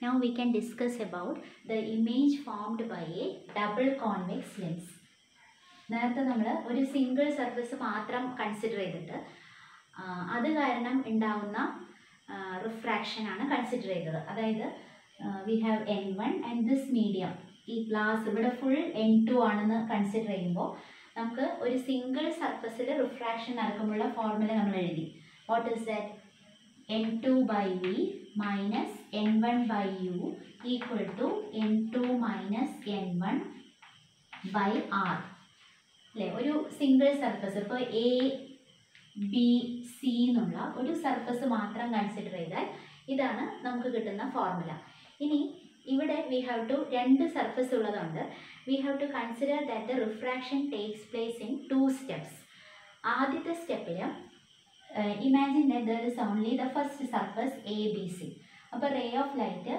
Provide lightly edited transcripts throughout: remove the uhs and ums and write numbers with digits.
Now we can discuss about the image formed by a double convex lens. നേരത്തെ നമ്മൾ ഒരു single surface മാത്രം consider ചെയ്തിട്ട് അത് കാരണം ഉണ്ടാവുന്ന റിഫ്രാക്ഷനാണ് കൺസിഡർ ചെയ്തത്. അതായത് we have N1 and this medium, ഈ ഗ്ലാസ് ഇവിടെ ഫുൾ N2 ആണെന്ന് കൺസിഡർ ചെയ്യുമ്പോൾ നമുക്ക് ഒരു സിംഗിൾ സർഫസിൽ റിഫ്രാക്ഷൻ നടക്കുമ്പോഴുള്ള ഫോർമുല നമ്മൾ എഴുതി. What is that? N2 by V minus N1 by U equal to N2 minus N1 by R. അല്ലേ, ഒരു സിംഗിൾ സർഫസ് ഇപ്പോൾ എ ബി സി എന്നുള്ള ഒരു സർഫസ് മാത്രം കൺസിഡർ ചെയ്താൽ ഇതാണ് നമുക്ക് കിട്ടുന്ന ഫോർമുല. ഇനി ഇവിടെ വി ഹാവ് ടു രണ്ട് സർഫസ് ഉള്ളതുകൊണ്ട് we have to consider that the refraction takes place in 2 steps. ആദ്യത്തെ സ്റ്റെപ്പിൽ imagine that there is only the first surface ABC. അപ്പോൾ റേ ഓഫ് ലൈറ്റ്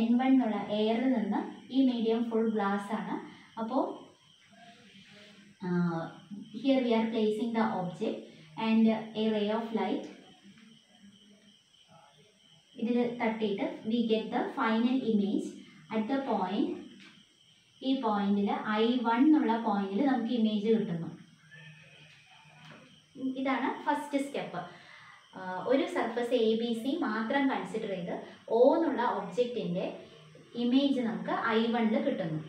N1 എന്നുള്ള എയറിൽ നിന്ന് ഈ മീഡിയം ഫുൾ ഗ്ലാസ് ആണ്. അപ്പോൾ here we are placing the object and a ray of light ഇതിൽ തട്ടിയിട്ട് we get the final image at the point. ഈ പോയിന്റിൽ I1 എന്നുള്ള പോയിന്റിൽ നമുക്ക് ഇമേജ് കിട്ടുന്നു. ഇതാണ് ഫസ്റ്റ് സ്റ്റെപ്പ്. ഒരു സർഫസ് എ ബി സി മാത്രം കൺസിഡർ ചെയ്ത് O എന്നുള്ള ഒബ്ജക്റ്റിൻ്റെ ഇമേജ് നമുക്ക് I1 കിട്ടുന്നു.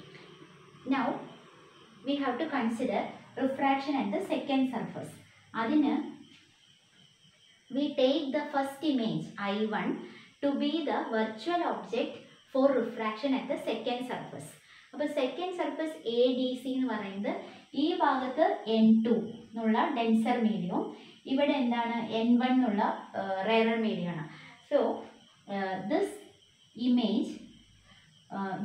Now we have to consider refraction at the second surface. അതിന് we take the first image I1 to be the virtual object for refraction at the second surface. അപ്പോൾ second surface A D C എന്ന് പറയുന്നത് ഈ ഭാഗത്ത് N2 എന്നുള്ള denser മീഡിയവും ഇവിടെ എന്താണ് N1 എന്നുള്ള റെയറർ മീഡിയമാണ്. So this image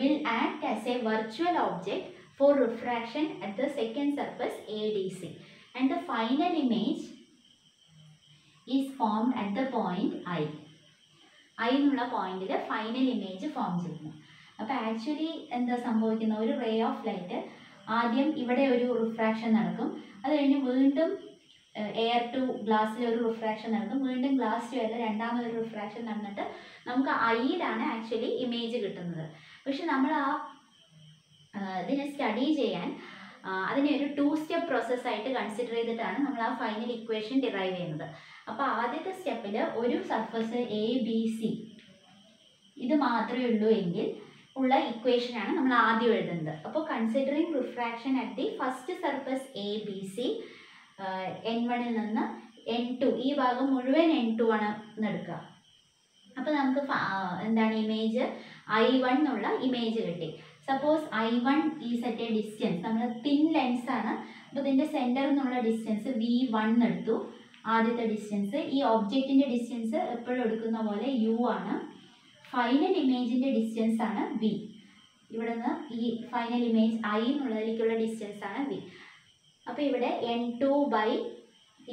will act as a virtual object for refraction at the second surface ADC, and the final image is formed at the point I എന്നുള്ള പോയിന്റിൽ ഫൈനൽ ഇമേജ് ഫോം ചെയ്യുന്നു. അപ്പോൾ actually എന്താ സംഭവിക്കുന്ന, ഒരു ray of light ആദ്യം ഇവിടെ ഒരു റിഫ്രാക്ഷൻ നടക്കും, അത് കഴിഞ്ഞ് വീണ്ടും എയർ ടു ഗ്ലാസ്സിൽ ഒരു റിഫ്രാക്ഷൻ നടക്കും, വീണ്ടും ഗ്ലാസ് ടു എയർ രണ്ടാമതൊരു റിഫ്രാക്ഷൻ നടന്നിട്ട് നമുക്ക് ഐയിലാണ് ആക്ച്വലി ഇമേജ് കിട്ടുന്നത്. പക്ഷെ നമ്മൾ ഇതിനെ സ്റ്റഡി ചെയ്യാൻ അതിനെ ഒരു 2 step പ്രോസസ്സായിട്ട് കൺസിഡർ ചെയ്തിട്ടാണ് നമ്മൾ ആ ഫൈനൽ ഇക്വേഷൻ ഡിറൈവ് ചെയ്യുന്നത്. അപ്പോൾ ആദ്യത്തെ സ്റ്റെപ്പിൽ ഒരു സർഫസ് എ ബി സി ഇത് മാത്രമേ ഉള്ളൂ എങ്കിൽ ഉള്ള ഇക്വേഷനാണ് നമ്മൾ ആദ്യം എഴുതുന്നത്. അപ്പോൾ considering refraction at the first surface A B C N1 നിന്ന് N2 ഈ ഭാഗം മുഴുവൻ N2 ആണ് എടുക്കുക. അപ്പോൾ നമുക്ക് എന്താണ് ഇമേജ് I1 എന്നുള്ള ഇമേജ് കിട്ടി. Suppose I1 is at A distance, നമ്മൾ തിൻ ലെൻസ് ആണ്, അപ്പോൾ ഇതിൻ്റെ സെൻറ്ററിൽ നിന്നുള്ള ഡിസ്റ്റൻസ് V1 എടുത്തു, ആദ്യത്തെ ഡിസ്റ്റൻസ്. ഈ ഒബ്ജക്റ്റിൻ്റെ ഡിസ്റ്റൻസ് എപ്പോഴും എടുക്കുന്ന പോലെ U ആണ്. ഫൈനൽ ഇമേജിൻ്റെ ഡിസ്റ്റൻസ് ആണ് V. ഇവിടെ നിന്ന് ഈ ഫൈനൽ ഇമേജ് I എന്നുള്ളതിലേക്കുള്ള ഡിസ്റ്റൻസ് ആണ് V. അപ്പോൾ ഇവിടെ N2 ബൈ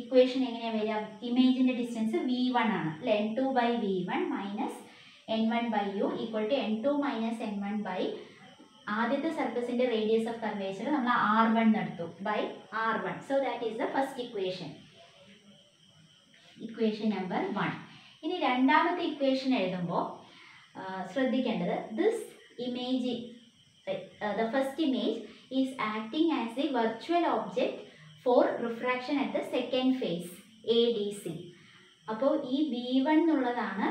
ഇക്വേഷൻ എങ്ങനെയാണ് വരിക, ഇമേജിൻ്റെ ഡിസ്റ്റൻസ് V1 ആണ് അല്ലേ, N2 by V1 minus N1 by U equal to N2 minus N1 by ആദ്യത്തെ സർഫസിൻ്റെ റേഡിയസ് ഓഫ് കർവേച്ചർ നമ്മൾ R1 എടുത്തു by R1. So that is the first equation, equation number 1. ഇനി രണ്ടാമത്തെ ഇക്വേഷൻ എഴുതുമ്പോൾ ശ്രദ്ധിക്കേണ്ടത്, this image the first image is acting as a virtual object for refraction at the second phase ADC. അപ്പോൾ ഈ V1 എന്നുള്ളതാണ്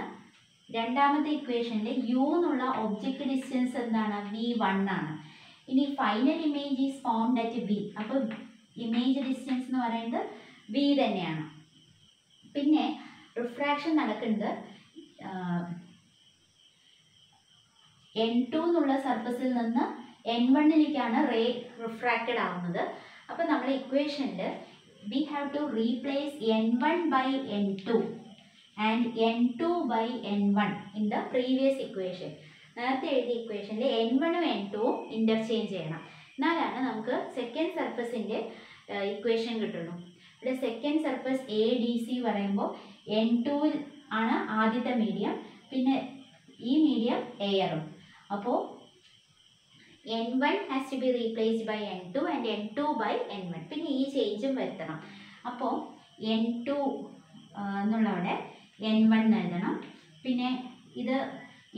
രണ്ടാമത്തെ ഇക്വേഷനിൽ U എന്നുള്ള ഒബ്ജക്റ്റ് ഡിസ്റ്റൻസ് എന്താണ് V1 ആണ്. ഇനി final image is formed at V. അപ്പോൾ ഇമേജ് ഡിസ്റ്റൻസ് എന്ന് പറയുന്നത് V തന്നെയാണ്. പിന്നെ റിഫ്രാക്ഷൻ നടക്കുന്നത് N2 എന്നുള്ള സർഫസിൽ നിന്ന് N1ലേക്കാണ് റേ റിഫ്രാക്റ്റഡ് ആവുന്നത്. അപ്പോൾ നമ്മൾ ഇക്വേഷനിൽ we have to replace N1 by N2 and N2 by N1 in the previous equation. നേരത്തെ എഴുതിയ ഇക്വേഷനിൽ N1ഉം N2ഉം ഇൻ്റർചേഞ്ച് ചെയ്യണം, എന്നാലാണ് നമുക്ക് സെക്കൻഡ് സർഫസിൻ്റെ ഇക്വേഷൻ കിട്ടുള്ളൂ. ഇവിടെ second surface A D C പറയുമ്പോൾ N2 ആണ് ആദ്യത്തെ മീഡിയം, പിന്നെ ഈ മീഡിയം എയറും. അപ്പോൾ N1 has to be replaced by N2 and N2 by N1. പിന്നെ ഈ ചേഞ്ചും വരുത്തണം. അപ്പോൾ N2 എന്നുള്ളവിടെ N1 എഴുതണം. പിന്നെ ഇത്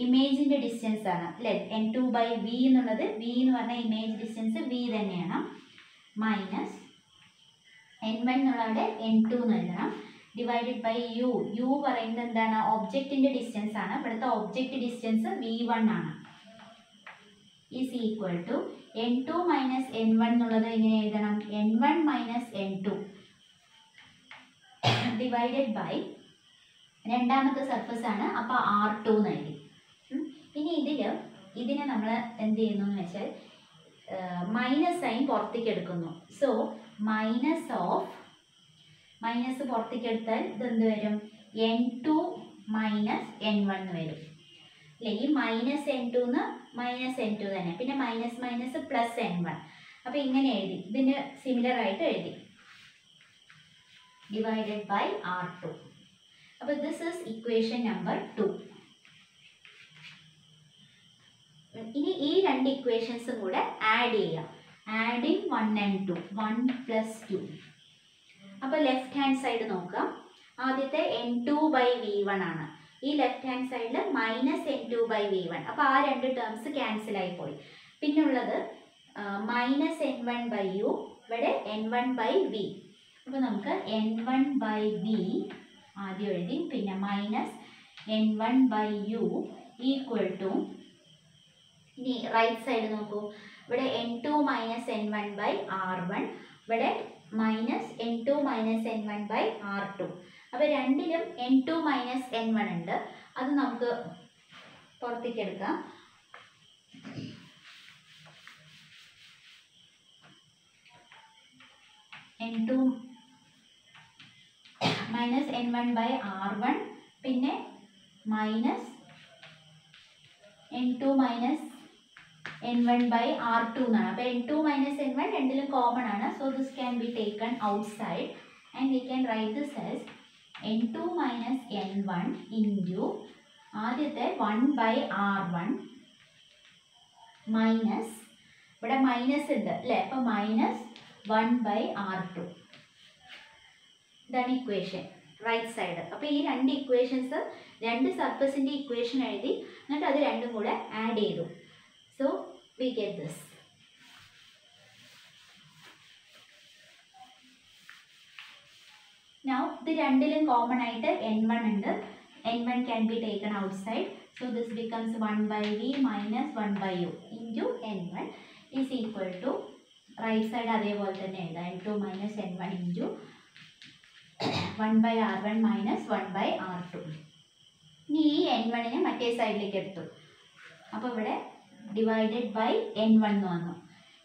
ഇമേജിൻ്റെ ഡിസ്റ്റൻസ് ആണ് അല്ലേ. n2/v എന്നുള്ളത്, v എന്ന് പറഞ്ഞാൽ ഇമേജ് ഡിസ്റ്റൻസ് v തന്നെയാണ്, മൈനസ് n1 എന്നുള്ളവിടെ n2 എന്ന് എഴുതണം, ഡിവൈഡഡ് ബൈ u. u പറയുന്നത് എന്താണ്, ഒബ്ജക്റ്റിൻ്റെ ഡിസ്റ്റൻസ് ആണ്. ഇവിടുത്തെ ഒബ്ജക്റ്റ് ഡിസ്റ്റൻസ് v1 ആണ്. Is equal to n2 minus n1 എന്നുള്ളത് എങ്ങനെ എഴുതണം, n1 minus n2 divided by രണ്ടാമത്തെ സർഫസ് ആണ്, അപ്പോൾ r2 എന്ന് എഴുതി. ഇനി ഇതിനെ നമ്മൾ എന്ത് ചെയ്യുന്നു എന്ന് വെച്ചാൽ മൈനസ് സൈൻ പുറത്തേക്ക് എടുക്കുന്നു. സോ മൈനസ് പുറത്തേക്ക് എടുത്താൽ ഇതെന്ത് വരും, n2 മൈനസ് n1 എന്ന് വരും അല്ലേ. ഈ മൈനസ് n2 മൈനസ് n2 തന്നെ, പിന്നെ മൈനസ് മൈനസ് പ്ലസ് n1. അപ്പോൾ ഇങ്ങനെ എഴുതി, ഇതിന് സിമിലർ ആയിട്ട് എഴുതി, ഡിവൈഡഡ് ബൈ r2. അപ്പോൾ ദിസ് ഈസ് ഇക്വേഷൻ നമ്പർ 2. ഇനി ഈ രണ്ട് ഇക്വേഷൻസും കൂടെ ആഡ് ചെയ്യാം. Adding 1 and 2, 1 + 2. അപ്പോൾ ലെഫ്റ്റ് ഹാൻഡ് സൈഡ് നോക്കാം. ആദ്യത്തെ n2/v1 ആണ്. ഈ ലെഫ്റ്റ് ഹാൻഡ് സൈഡിൽ മൈനസ് n2/v1. അപ്പോൾ ആ രണ്ട് ടേംസ് ക്യാൻസൽ ആയിപ്പോയി. പിന്നെ ഉള്ളത് മൈനസ് n1/u, ഇവിടെ n1/v. അപ്പോൾ നമുക്ക് n1/v ആദ്യം എഴുതി, പിന്നെ മൈനസ് n1/u ഈക്വൽ ടു, ഇനി റൈറ്റ് സൈഡ് നോക്കൂ, ഇവിടെ n2 മൈനസ് n1/r1, ഇവിടെ മൈനസ് n2 മൈനസ് n1/r2. അപ്പോൾ രണ്ടിലും n2 മൈനസ് n1 ഉണ്ട്, അത് നമുക്ക് പുറത്തേക്ക് എടുക്കാം. n2 മൈനസ് n1/r1, പിന്നെ മൈനസ് n2 മൈനസ് n1/r2 എന്നാണ്. അപ്പോൾ n2 മൈനസ് n1 രണ്ടിലും കോമൺ ആണ്. So this can be taken outside and we can write this as n2 minus n1 into ആദ്യത്തെ 1/r1 മൈനസ്, ഇവിടെ മൈനസ് ഉണ്ട് അല്ലേ, അപ്പോൾ മൈനസ് 1/r2. ഇതാണ് ഇക്വേഷൻ റൈറ്റ് സൈഡ്. അപ്പോൾ ഈ രണ്ട് ഇക്വേഷൻസ്, രണ്ട് സർഫസിൻ്റെ ഇക്വേഷൻ എഴുതി, എന്നിട്ട് അത് രണ്ടും കൂടെ ആഡ് ചെയ്തു. So we get this. Now ഇത് രണ്ടിലും കോമൺ ആയിട്ട് n1 ഉണ്ട്. n1 can be taken outside. So this becomes 1/v minus 1/u into n1 is equal to, right side അതേപോലെ തന്നെ എഴുതാം, n2 minus n1 into 1/r1 minus 1/r2. ഇനി ഈ n1നെ മറ്റേ സൈഡിലേക്ക് എടുത്തു. അപ്പോൾ ഇവിടെ ഡിവൈഡഡ് ബൈ n1 എന്ന് വന്നു.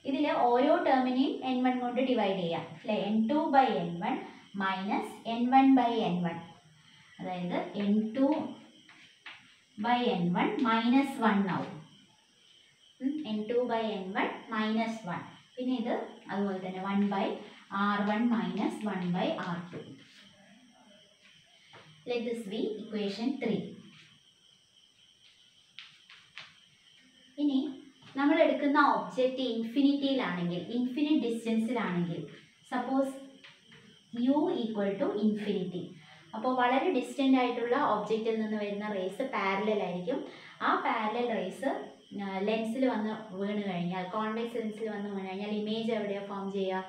ഇതിൽ ഓരോ ടേമിനെയും n1 കൊണ്ട് ഡിവൈഡ് ചെയ്യാം അല്ലേ. n2/n1 മൈനസ് n1/n1, അതായത് n2/n1 മൈനസ് 1 ആവും. n2/n1 minus 1. പിന്നെ ഇത് അതുപോലെ തന്നെ 1/r1 minus 1/r2. Let this be equation 3. ഇനി നമ്മൾ എടുക്കുന്ന ഒബ്ജക്റ്റ് ഇൻഫിനിറ്റിയിലാണെങ്കിൽ, ഇൻഫിനിറ്റ് ഡിസ്റ്റൻസിലാണെങ്കിൽ, suppose u equal to infinity, അപ്പോൾ വളരെ ഡിസ്റ്റൻ്റ് ആയിട്ടുള്ള ഒബ്ജക്റ്റിൽ നിന്ന് വരുന്ന റേസ് പാരലൽ ആയിരിക്കും. ആ പാരലൽ റേസ് ലെൻസിൽ വന്ന് വീണ് കഴിഞ്ഞാൽ, കോൺവെക്സ് ലെൻസിൽ വന്ന് വീണ് കഴിഞ്ഞാൽ ഇമേജ് എവിടെയാണ് ഫോം ചെയ്യുക,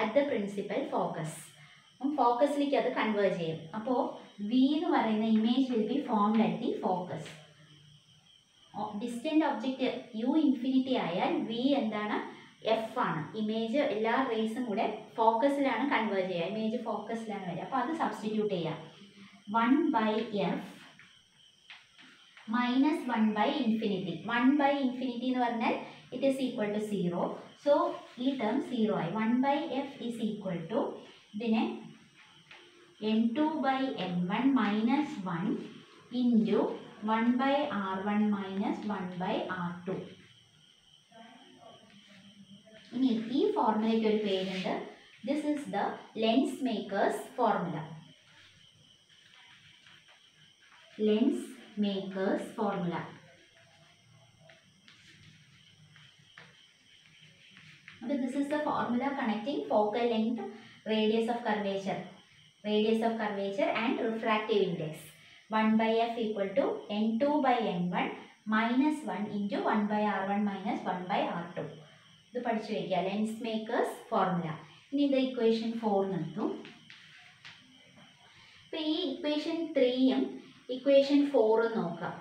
അറ്റ് ദ പ്രിൻസിപ്പൽ ഫോക്കസ്. ഫോക്കസിലേക്ക് അത് കൺവേർട്ട് ചെയ്യും. അപ്പോൾ v എന്ന് പറയുന്ന image will be formed at the focus. Distant object u infinity ആയാൽ v എന്താണ്, f ആണ്. ഇമേജ് എല്ലാ റേസും കൂടെ ഫോക്കസിലാണ് കൺവേർട്ട് ചെയ്യുക, ഇമേജ് ഫോക്കസിലാണ് വരിക. അപ്പോൾ അത് സബ്സ്റ്റിറ്റ്യൂട്ട് ചെയ്യാം. 1/f minus 1/ഇൻഫിനിറ്റി. 1/ഇൻഫിനിറ്റി എന്ന് പറഞ്ഞാൽ it is equal to 0. So ഈ ടേം 0 ആയി. 1/f ഈസ് ഈക്വൽ ടു, ഇതിനെ n2/n1 minus 1 into 1/r1 minus 1/r2. ഇനി ഈ ഫോർമുലയ്ക്ക് ഒരു പേരുണ്ട്. This is the lens makers formula. Lens makers formula. അപ്പോൾ this is the formula connecting focal length, radius of curvature and refractive index. 1/f equal to n2/n1 -1 into 1/r1 minus 1/r2. ഇത് പഠിച്ചു വയ്ക്കുക, lens makers formula. ഇനി ഇത് equation 4 നിർത്തും. അപ്പോൾ ഈ equation 3യും equation 4ഉം നോക്കാം.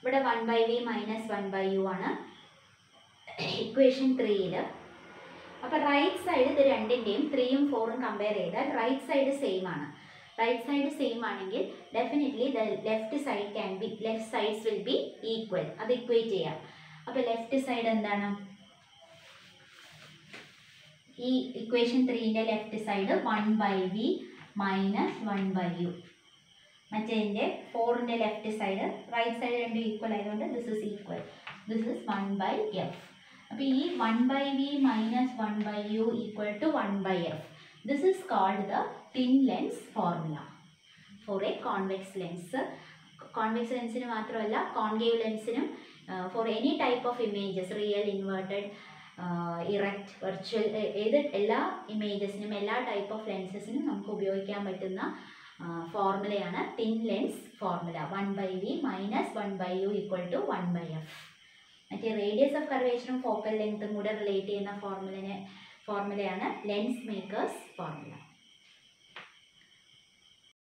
ഇവിടെ 1/v minus 1/u ആണ് ഇക്വേഷൻ 3യിൽ. അപ്പോൾ റൈറ്റ് സൈഡ് ഇത് രണ്ടിൻ്റെയും 3ഉം 4ഉം കമ്പയർ ചെയ്താൽ റൈറ്റ് സൈഡ് സെയിം ആണ്. റൈറ്റ് സൈഡ് സെയിം ആണെങ്കിൽ definitely the left sides will be equal. അത് ഇക്വേറ്റ് ചെയ്യാം. അപ്പോൾ ലെഫ്റ്റ് സൈഡ് എന്താണ്? ഈ ഇക്വേഷൻ 3ൻ്റെ left side 1/v minus 1/u. മറ്റേതിൻ്റെ 4ൻ്റെ ലെഫ്റ്റ് സൈഡ് റൈറ്റ് സൈഡ് രണ്ടും ഈക്വൽ ആയതുകൊണ്ട് this is equal. This is 1/f. അപ്പോൾ ഈ 1/v minus 1/u equal to 1/f. This is called the thin lens formula for a convex lens. Convex ലെൻസിന് മാത്രമല്ല concave ലെൻസിനും for any type of images, real, inverted, erect, virtual, എല്ലാ ഇമേജസിനും എല്ലാ type of ലെൻസസിനും നമുക്ക് ഉപയോഗിക്കാൻ പറ്റുന്ന ഫോർമുലയാണ് thin lens formula. 1/v minus 1/u equal to 1/f. മറ്റേ radius of കർവേച്ചറും focal ലെങ്ത്തും കൂടെ റിലേറ്റ് ചെയ്യുന്ന ഫോർമുലയാണ് ലെൻസ് മേക്കേഴ്സ് ഫോർമുല.